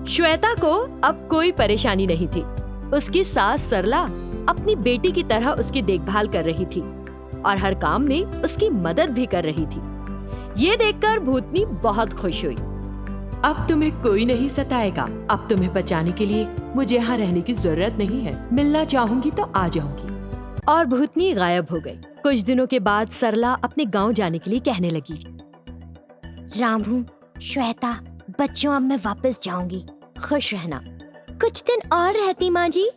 श्वेता को अब कोई परेशानी नहीं थी। उसकी सास सरला अपनी बेटी की तरह उसकी देखभाल कर रही थी और हर काम में उसकी मदद भी कर रही थी। ये देखकर भूतनी बहुत खुश हुई। अब तुम्हें कोई नहीं सताएगा। अब तुम्हें बचाने के लिए मुझे यहाँ रहने की जरूरत नहीं है। मिलना चाहूंगी तो आ जाऊंगी। और भूतनी गायब हो गई। कुछ दिनों के बाद सरला अपने गांव जाने के लिए कहने लगी। रामू, श्वेता, बच्चों, अब मैं वापस जाऊंगी। खुश रहना। कुछ दिन और रहती माँ जी।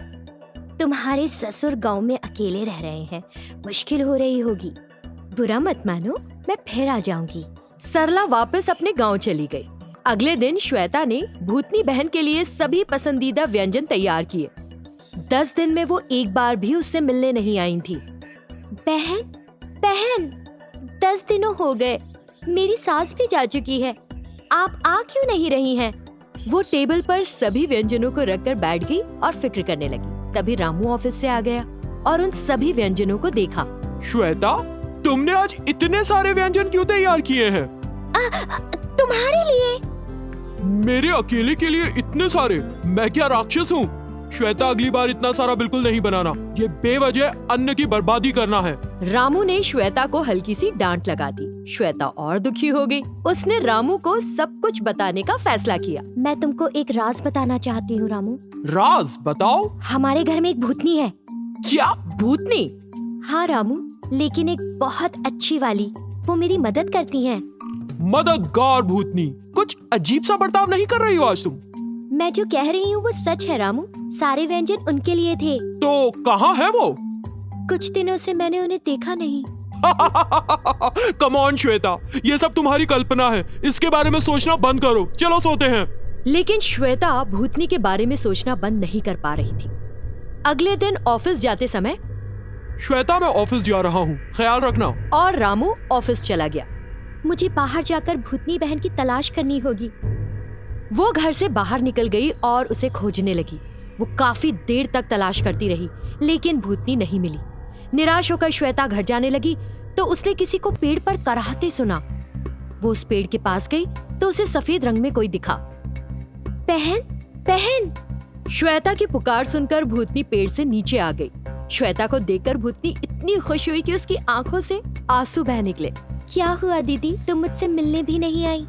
तुम्हारे ससुर गांव में अकेले रह रहे हैं, मुश्किल हो रही होगी। बुरा मत मानो, मैं फिर आ जाऊंगी। सरला वापस अपने गांव चली गई। अगले दिन श्वेता ने भूतनी बहन के लिए सभी पसंदीदा व्यंजन तैयार किए। 10 दिन में वो एक बार भी उससे मिलने नहीं आई थी। बहन, 10 दिनों हो गए, मेरी सास भी जा चुकी है। आप आ क्यों नहीं रही हैं? वो टेबल पर सभी व्यंजनों को रखकर बैठ गई और फिक्र करने लगी। तभी रामू ऑफिस से आ गया और उन सभी व्यंजनों को देखा। श्वेता, तुमने आज इतने सारे व्यंजन क्यों तैयार किए हैं? तुम्हारे लिए। मेरे अकेले के लिए इतने सारे? मैं क्या राक्षस हूँ? श्वेता, अगली बार इतना सारा बिल्कुल नहीं बनाना। ये बेवजह अन्न की बर्बादी करना है। रामू ने श्वेता को हल्की सी डांट लगा दी। श्वेता और दुखी हो गई। उसने रामू को सब कुछ बताने का फैसला किया। मैं तुमको एक राज बताना चाहती हूँ रामू। राज बताओ। हमारे घर में एक भूतनी है। क्या? भूतनी? हाँ रामू, लेकिन एक बहुत अच्छी वाली। वो मेरी मदद करती हैं। मददगार भूतनी? कुछ अजीब सा बर्ताव नहीं कर रही हो आज तुम? मैं जो कह रही हूँ वो सच है रामू। सारे व्यंजन उनके लिए थे। तो कहाँ है वो? कुछ दिनों से मैंने उन्हें देखा नहीं। कम ऑन श्वेता, ये सब तुम्हारी कल्पना है। इसके बारे में सोचना बंद करो। चलो सोते हैं। लेकिन श्वेता भूतनी के बारे में सोचना बंद नहीं कर पा रही थी। अगले दिन ऑफिस जाते समय, श्वेता, मैं ऑफिस जा रहा हूँ, ख्याल रखना। और रामू ऑफिस चला गया। मुझे बाहर जाकर भूतनी बहन की तलाश करनी होगी। वो घर से बाहर निकल गई और उसे खोजने लगी। वो काफी देर तक तलाश करती रही, लेकिन भूतनी नहीं मिली। निराश होकर श्वेता घर जाने लगी तो उसने किसी को पेड़ पर कराहते सुना। वो उस पेड़ के पास गई तो उसे सफेद रंग में कोई दिखा। बहन, बहन! श्वेता की पुकार सुनकर भूतनी पेड़ से नीचे आ गई। श्वेता को देखकर भूतनी इतनी खुश हुई कि उसकी आंखों से आंसू बह निकले। क्या हुआ दीदी, तुम मुझसे मिलने भी नहीं आई?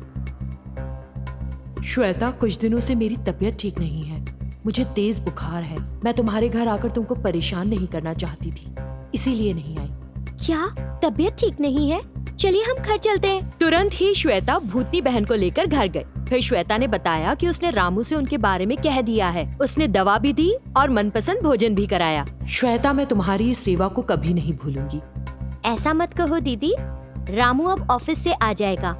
श्वेता, कुछ दिनों से मेरी तबीयत ठीक नहीं है। मुझे तेज बुखार है। मैं तुम्हारे घर आकर तुमको परेशान नहीं करना चाहती थी, इसीलिए नहीं आई। क्या तबीयत ठीक नहीं है? चलिए हम घर चलते हैं। तुरंत ही श्वेता भूतनी बहन को लेकर घर गई। फिर श्वेता ने बताया कि उसने रामू से उनके बारे में कह दिया है। उसने दवा भी दी और मनपसंद भोजन भी कराया। श्वेता, मैं तुम्हारी इस सेवा को कभी नहीं भूलूंगी। ऐसा मत कहो दीदी, रामू अब ऑफिस से आ जाएगा।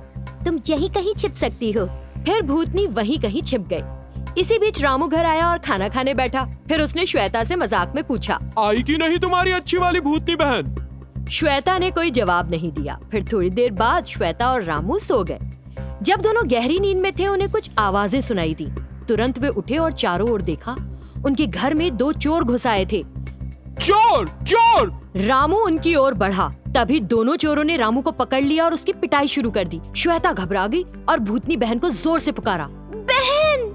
तुम यहीं कहीं छिप सकती हो। फिर भूतनी वहीं कहीं छिप गई। इसी बीच रामू घर आया और खाना खाने बैठा। फिर उसने श्वेता से मजाक में पूछा, आई कि नहीं तुम्हारी अच्छी वाली भूतनी बहन? श्वेता ने कोई जवाब नहीं दिया। फिर थोड़ी देर बाद श्वेता और रामू सो गए। जब दोनों गहरी नींद में थे, उन्हें कुछ आवाजें सुनाई दी। तुरंत वे उठे और चारों ओर देखा। उनके घर में 2 चोर घुस आए थे। चोर! चोर! रामू उनकी ओर बढ़ा। तभी दोनों चोरों ने रामू को पकड़ लिया और उसकी पिटाई शुरू कर दी। श्वेता घबरा गई और भूतनी बहन को जोर से पुकारा, बहन!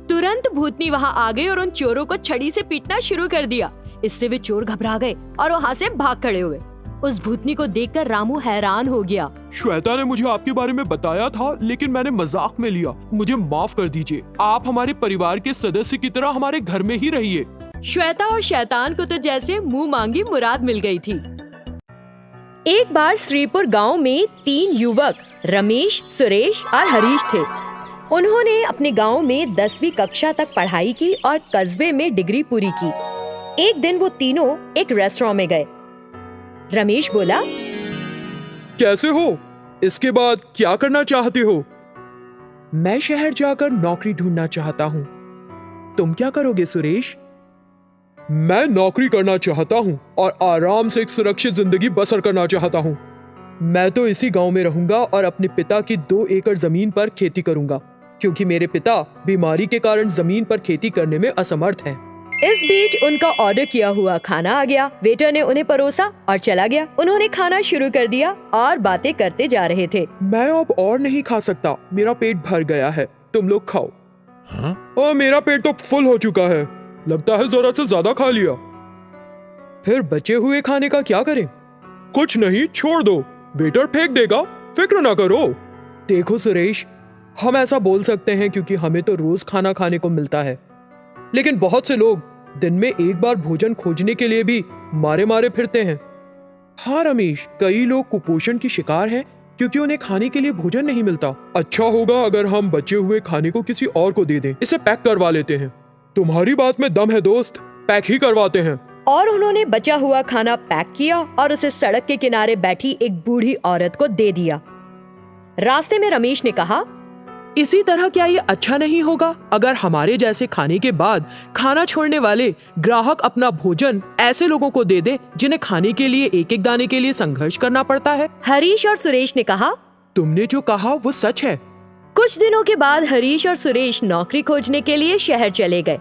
तुरंत भूतनी वहां आ गई और उन चोरों को छड़ी से पीटना शुरू कर दिया। इससे वे चोर घबरा गए और वहां से भाग खड़े हुए। उस भूतनी को देखकर रामू हैरान हो गया। श्वेता ने मुझे आपके बारे में बताया था, लेकिन मैंने मजाक में लिया। मुझे माफ कर दीजिए। आप हमारे परिवार के सदस्य की तरह हमारे घर में ही रहिए। श्वेता और शैतान को तो जैसे मुंह मांगी मुराद मिल गई थी। एक बार श्रीपुर गांव में 3 युवक रमेश, सुरेश और हरीश थे। उन्होंने अपने गांव में 10वीं कक्षा तक पढ़ाई की और कस्बे में डिग्री पूरी की। एक दिन वो तीनों एक रेस्टोरेंट में गए। रमेश बोला, कैसे हो? इसके बाद क्या करना चाहते हो? मैं शहर जाकर नौकरी ढूंढना चाहता हूँ। तुम क्या करोगे सुरेश? मैं नौकरी करना चाहता हूँ और आराम से एक सुरक्षित जिंदगी बसर करना चाहता हूँ। मैं तो इसी गांव में रहूंगा और अपने पिता की 2 एकड़ जमीन पर खेती करूंगा, क्योंकि मेरे पिता बीमारी के कारण जमीन पर खेती करने में असमर्थ हैं। इस बीच उनका ऑर्डर किया हुआ खाना आ गया। वेटर ने उन्हें परोसा और चला गया। उन्होंने खाना शुरू कर दिया और बातें करते जा रहे थे। मैं अब और नहीं खा सकता, मेरा पेट भर गया है, तुम लोग खाओ। और मेरा पेट तो फुल हो चुका है, लगता है जरा से ज्यादा खा लिया। फिर बचे हुए खाने का क्या करें? कुछ नहीं, छोड़ दो, वेटर फेंक देगा, फिक्र ना करो। देखो सुरेश, हम ऐसा बोल सकते हैं क्योंकि हमें तो रोज खाना खाने को मिलता है, लेकिन बहुत से लोग दिन में एक बार भोजन खोजने के लिए भी मारे मारे फिरते हैं। हाँ रमेश, कई लोग कुपोषण की शिकार हैं क्योंकि उन्हें खाने के लिए भोजन नहीं मिलता। अच्छा होगा अगर हम बचे हुए खाने को किसी और को दे दें, इसे पैक करवा लेते हैं। तुम्हारी बात में दम है दोस्त, पैक ही करवाते हैं। और उन्होंने बचा हुआ खाना पैक किया और उसे सड़क के किनारे बैठी एक बूढ़ी औरत को दे दिया। रास्ते में रमेश ने कहा, इसी तरह क्या ये अच्छा नहीं होगा अगर हमारे जैसे खाने के बाद खाना छोड़ने वाले ग्राहक अपना भोजन ऐसे लोगों को दे दे जिन्हें खाने के लिए एक एक दाने के लिए संघर्ष करना पड़ता है? हरीश और सुरेश ने कहा, तुमने जो कहा वो सच है। कुछ दिनों के बाद हरीश और सुरेश नौकरी खोजने के लिए शहर चले गए,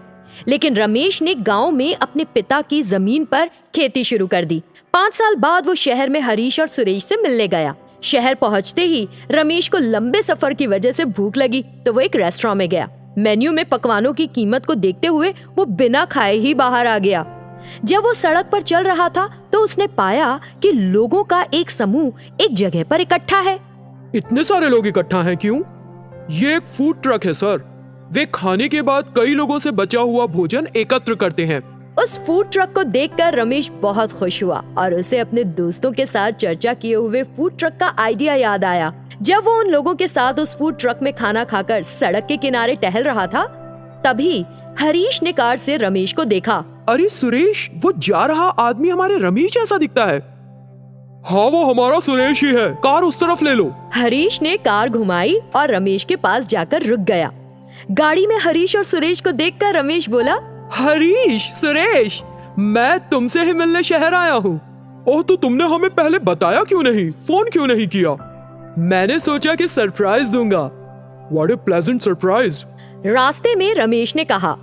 लेकिन रमेश ने गांव में अपने पिता की जमीन पर खेती शुरू कर दी। 5 साल बाद वो शहर में हरीश और सुरेश से मिलने गया। शहर पहुंचते ही रमेश को लंबे सफर की वजह से भूख लगी तो वो एक रेस्टोरेंट में गया। मेन्यू में पकवानों की कीमत को देखते हुए वो बिना खाए ही बाहर आ गया। जब वो सड़क पर चल रहा था तो उसने पाया कि लोगों का एक समूह एक जगह पर इकट्ठा है। इतने सारे लोग इकट्ठा हैं क्यों? ये एक फूड ट्रक है सर। वे खाने के बाद कई लोगों से बचा हुआ भोजन एकत्र करते हैं। उस फूड ट्रक को देखकर रमेश बहुत खुश हुआ और उसे अपने दोस्तों के साथ चर्चा किए हुए फूड ट्रक का आइडिया याद आया। जब वो उन लोगों के साथ उस फूड ट्रक में खाना खाकर सड़क के किनारे टहल रहा था, तभी हरीश ने कार से रमेश को देखा। अरे सुरेश, वो जा रहा आदमी हमारे रमेश जैसा दिखता है। हाँ, वो हमारा सुरेश ही है, कार उस तरफ ले लो। हरीश ने कार घुमाई और रमेश के पास जाकर रुक गया। गाड़ी में हरीश और सुरेश को देखकर रमेश बोला, हरीश, सुरेश, मैं तुमसे ही मिलने शहर आया हूँ। ओह, तो तुमने हमें पहले बताया क्यों नहीं, फोन क्यों नहीं किया? मैंने सोचा कि सरप्राइज दूंगा। What A pleasant surprise. रास्ते में रमेश ने कहा,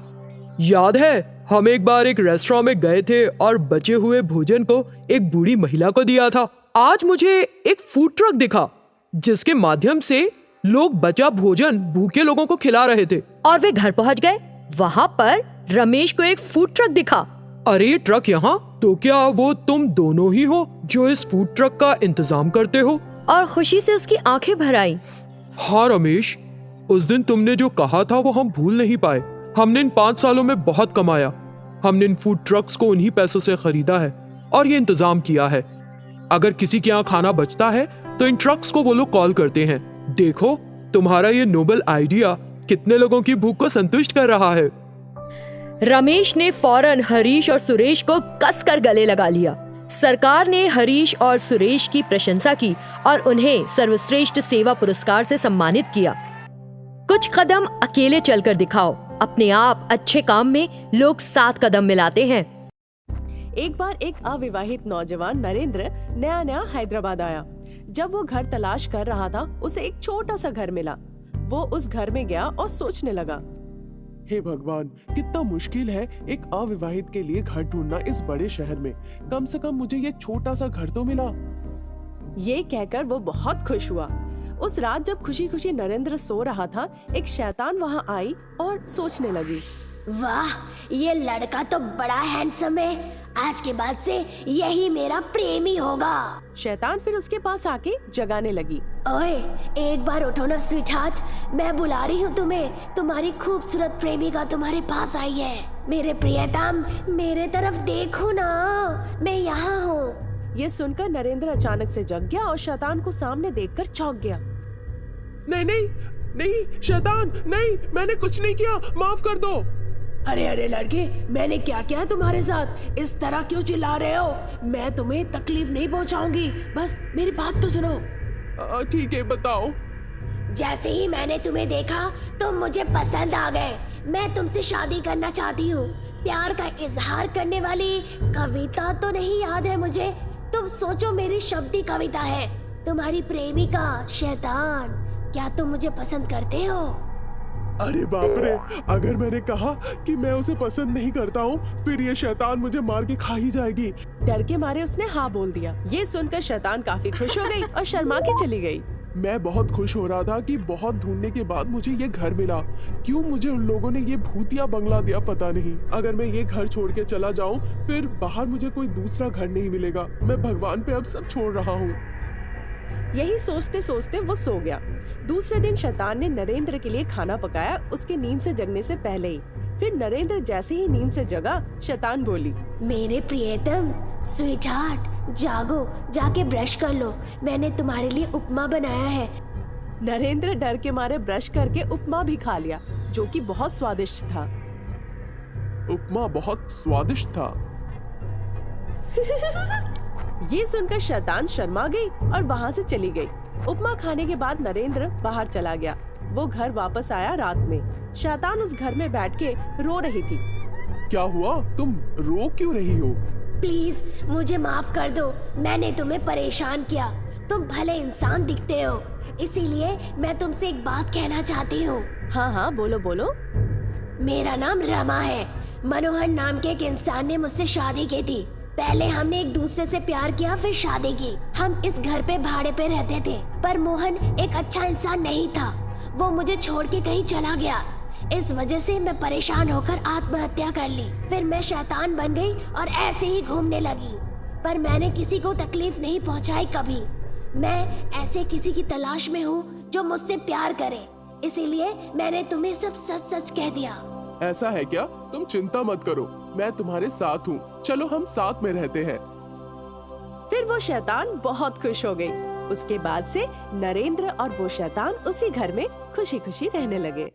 याद है हम एक बार एक रेस्टोरेंट में गए थे और बचे हुए भोजन को एक बूढ़ी महिला को दिया था। आज मुझे एक फूड ट्रक दिखा जिसके माध्यम से लोग बचा भोजन भूखे लोगों को खिला रहे थे। और वे घर पहुंच गए। वहाँ पर रमेश को एक फूड ट्रक दिखा। अरे ये ट्रक यहाँ? तो क्या वो तुम दोनों ही हो जो इस फूड ट्रक का इंतजाम करते हो? और खुशी से उसकी आंखें भर आईं। हाँ रमेश, उस दिन तुमने जो कहा था वो हम भूल नहीं पाए। हमने इन 5 सालों में बहुत कमाया। हमने इन फूड ट्रक्स को उन्हीं पैसों से खरीदा है और ये इंतजाम किया है। अगर किसी के यहाँ खाना बचता है तो इन ट्रक्स को वो लोग कॉल करते हैं। देखो, तुम्हारा ये नोबल आइडिया कितने लोगों की भूख को संतुष्ट कर रहा है। रमेश ने फौरन हरीश और सुरेश को कसकर गले लगा लिया। सरकार ने हरीश और सुरेश की प्रशंसा की और उन्हें सर्वश्रेष्ठ सेवा पुरस्कार से सम्मानित किया। कुछ कदम अकेले चलकर दिखाओ, अपने आप अच्छे काम में लोग 7 कदम मिलाते हैं। एक बार एक अविवाहित नौजवान नरेंद्र नया हैदराबाद आया। जब वो घर तलाश कर रहा था, उसे एक छोटा सा घर मिला। वो उस घर में गया और सोचने लगा, हे भगवान, कितना मुश्किल है एक अविवाहित के लिए घर ढूंढना इस बड़े शहर में। कम से कम मुझे ये छोटा सा घर तो मिला। ये कहकर वो बहुत खुश हुआ। उस रात जब खुशी खुशी नरेंद्र सो रहा था, एक शैतान वहाँ आई और सोचने लगी, वाह, ये लड़का तो बड़ा हैंडसम है। आज के बाद से यही मेरा प्रेमी होगा। शैतान फिर उसके पास आके जगाने लगी। ओए, एक बार उठो ना स्वीटहार्ट, मैं बुला रही हूँ तुम्हें। तुम्हारी खूबसूरत प्रेमिका तुम्हारे पास आई है। मेरे प्रियतम, मेरे तरफ देखो ना, मैं यहाँ हूँ। ये सुनकर नरेंद्र अचानक से जग गया और शैतान को सामने देखकर चौंक गया। नहीं नहीं नहीं, शैतान नहीं, मैंने कुछ नहीं किया, माफ कर दो। अरे अरे लड़के, मैंने क्या किया तुम्हारे साथ? इस तरह क्यों चिल्ला रहे हो? मैं तुम्हें तकलीफ नहीं पहुंचाऊंगी, बस मेरी बात तो सुनो। ठीक है, बताओ। जैसे ही मैंने तुम्हें देखा तुम मुझे पसंद आ गए। मैं तुमसे शादी करना चाहती हूँ। प्यार का इजहार करने वाली कविता तो नहीं याद है मुझे। तुम सोचो, मेरी शब्दी कविता है। तुम्हारी प्रेमिका शैतान, क्या तुम मुझे पसंद करते हो? अरे बाप रे, अगर मैंने कहा कि मैं उसे पसंद नहीं करता हूँ, फिर ये शैतान मुझे मार के खा ही जाएगी। डर के मारे उसने हाँ बोल दिया। ये सुनकर शैतान काफी खुश हो गई और शर्मा के चली गई। मैं बहुत खुश हो रहा था कि बहुत ढूंढने के बाद मुझे ये घर मिला। क्यों मुझे उन लोगों ने ये भूतिया बंगला दिया पता नहीं। अगर मैं ये घर छोड़ के चला जाऊं फिर बाहर मुझे कोई दूसरा घर नहीं मिलेगा। मैं भगवान पे अब सब छोड़ रहा हूँ। यही सोचते सोचते वो सो गया। दूसरे दिन शैतान ने नरेंद्र के लिए खाना पकाया उसके नींद से जगने से पहले ही। फिर नरेंद्र जैसे ही नींद से जगा, शैतान बोली, मेरे प्रियतम, स्वीट हार्ट, जागो, जाके ब्रश कर लो, मैंने तुम्हारे लिए उपमा बनाया है। नरेंद्र डर के मारे ब्रश करके उपमा भी खा लिया, जो कि बहुत स्वादिष्ट था। उपमा बहुत स्वादिष्ट था। ये सुनकर शैतान शर्मा गई और वहाँ से चली गई। उपमा खाने के बाद नरेंद्र बाहर चला गया। वो घर वापस आया रात में। शैतान उस घर में बैठ के रो रही थी। क्या हुआ? तुम रो क्यों रही हो? प्लीज मुझे माफ कर दो, मैंने तुम्हें परेशान किया। तुम भले इंसान दिखते हो, इसीलिए मैं तुमसे एक बात कहना चाहती हूँ। हाँ हाँ, बोलो बोलो। मेरा नाम रमा है। मनोहर नाम के एक इंसान ने मुझसे शादी की थी। पहले हमने एक दूसरे से प्यार किया, फिर शादी की। हम इस घर पे भाड़े पे रहते थे, पर मोहन एक अच्छा इंसान नहीं था। वो मुझे छोड़ के कहीं चला गया। इस वजह से मैं परेशान होकर आत्महत्या कर ली। फिर मैं शैतान बन गई और ऐसे ही घूमने लगी, पर मैंने किसी को तकलीफ नहीं पहुंचाई कभी। मैं ऐसे किसी की तलाश में हूँ जो मुझसे प्यार करे, इसीलिए मैंने तुम्हें सब सच सच कह दिया। ऐसा है क्या? तुम चिंता मत करो, मैं तुम्हारे साथ हूँ। चलो हम साथ में रहते हैं। फिर वो शैतान बहुत खुश हो गई। उसके बाद से नरेंद्र और वो शैतान उसी घर में खुशी खुशी रहने लगे।